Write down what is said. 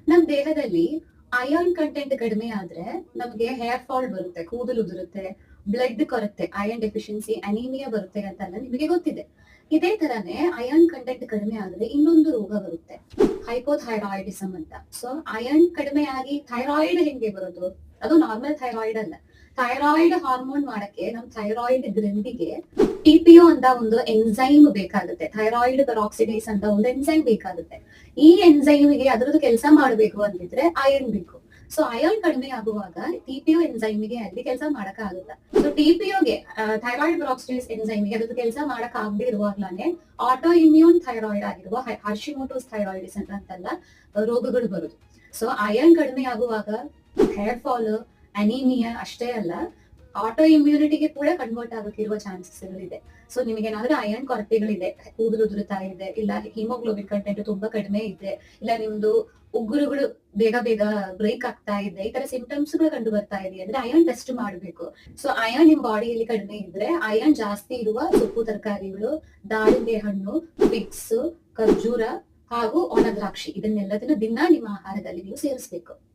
ನಮ್ ದೇಹದಲ್ಲಿ ion content ಕಡಿಮೆ ಆದ್ರೆ ನಮ್ಗೆ ಹೇರ್ ಫಾಲ್ ಬರುತ್ತೆ, ಕೂದಲು ಉದುರುತ್ತೆ, ಬ್ಲಡ್ ಕೊರತೆ, ಅಯಾನ್ ಡೆಫಿಷಿಯನ್ಸಿ, ಅನೀಮಿಯಾ ಬರುತ್ತೆ ಅಂತೆಲ್ಲ ನಿಮಗೆ ಗೊತ್ತಿದೆ. ಇದೇ ತರಾನೇ ಅಯಾನ್ ಕಂಟೆಂಟ್ ಕಡಿಮೆ ಆದ್ರೆ ಇನ್ನೊಂದು ರೋಗ ಬರುತ್ತೆ, ಹೈಪೋಥೈರಾಯ್ಡಿಸಮ್ ಅಂತ. ಸೊ ಅಯಾನ್ ಕಡಿಮೆ ಆಗಿ ಥೈರಾಯ್ಡ್ ಹೆಂಗೆ ಬರೋದು? ಅದು ನಾರ್ಮಲ್ ಥೈರಾಯ್ಡ್ ಅಲ್ಲ. ಥೈರಾಯ್ಡ್ ಹಾರ್ಮೋನ್ ಮಾಡಕ್ಕೆ ನಮ್ ಥೈರಾಯ್ಡ್ ಗ್ರಂಥಿಗೆ ಟಿಪಿಒ ಅಂತ ಒಂದು ಎನ್ಸೈಮ್ ಬೇಕಾಗುತ್ತೆ, ಥೈರಾಯ್ಡ್ ಪೆರಾಕ್ಸಿಡೇಸ್ ಅಂತ ಒಂದು ಎನ್ಸೈಮ್ ಬೇಕಾಗುತ್ತೆ. ಈ ಎನ್ಸೈಮ್ಗೆ ಅದ್ರದ್ದು ಕೆಲಸ ಮಾಡಬೇಕು ಅಂತಿದ್ರೆ ಅಯನ್ ಬೇಕು. ಸೊ ಅಯನ್ ಕಡಿಮೆ ಆಗುವಾಗ ಟಿಪಿಒ ಎನ್ಸೈಮ್ಗೆ ಅಲ್ಲಿ ಕೆಲಸ ಮಾಡಕ್ ಆಗುತ್ತ. ಸೊ ಟಿಪಿಒಗೆ ಥೈರಾಯ್ಡ್ ಪೆರಾಕ್ಸಿಡೇಸ್ ಎನ್ಸೈಮ್ಗೆ ಅದ್ರದ್ದು ಕೆಲಸ ಮಾಡಕ್ ಆಗದೆ ಇರುವಾಗ್ಲಾನೆ ಆಟೋ ಇಮ್ಯೂನ್ ಥೈರಾಯ್ಡ್ ಆಗಿರುವ ಹರ್ಷಿಮೋಟೋಸ್ ಥೈರಾಯ್ಡಿಸ್ ಅಂತೆಲ್ಲ ರೋಗಗಳು ಬರುದು. ಸೊ ಅಯನ್ ಕಡಿಮೆ ಆಗುವಾಗ ಹೇರ್ ಫಾಲ್, ಅನಿಮಿಯಾ ಅಷ್ಟೇ ಅಲ್ಲ, ಆಟೋ ಇಮ್ಯುನಿಟಿಗೆ ಕೂಡ ಕನ್ವರ್ಟ್ ಆಗಕ್ಕಿರುವ ಚಾನ್ಸಸ್ ಇದೆ. ಸೊ ನಿಮಗೆ ಏನಾದ್ರೂ ಅಯನ್ ಕೊರತೆಗಳಿದೆ, ಕೂದಲು ಉದುರುತ್ತಾ ಇದೆ, ಇಲ್ಲ ಹಿಮೋಗ್ಲೋಬಿನ್ ಕಂಟೆಂಟ್ ತುಂಬಾ ಕಡಿಮೆ ಇದೆ, ಇಲ್ಲ ನಿಮ್ದು ಉಗುರುಗಳು ಬೇಗ ಬೇಗ ಬ್ರೇಕ್ ಆಗ್ತಾ ಇದೆ, ಈ ತರ ಸಿಂಟಮ್ಸ್ ಗಳು ಕಂಡು ಬರ್ತಾ ಇದೆ ಅಂದ್ರೆ ಅಯನ್ ಟೆಸ್ಟ್ ಮಾಡಬೇಕು. ಸೊ ಅಯನ್ ನಿಮ್ ಬಾಡಿಯಲ್ಲಿ ಕಡಿಮೆ ಇದ್ರೆ ಅಯನ್ ಜಾಸ್ತಿ ಇರುವ ಸೊಪ್ಪು ತರಕಾರಿಗಳು, ದಾಳಿಂಬೆ ಹಣ್ಣು, ಫಿಕ್ಸ್, ಖರ್ಜೂರ ಹಾಗೂ ಒಣ ದ್ರಾಕ್ಷಿ ಇದನ್ನೆಲ್ಲದನ್ನ ದಿನ ನಿಮ್ಮ ಆಹಾರದಲ್ಲಿ ನೀವು ಸೇರಿಸಬೇಕು.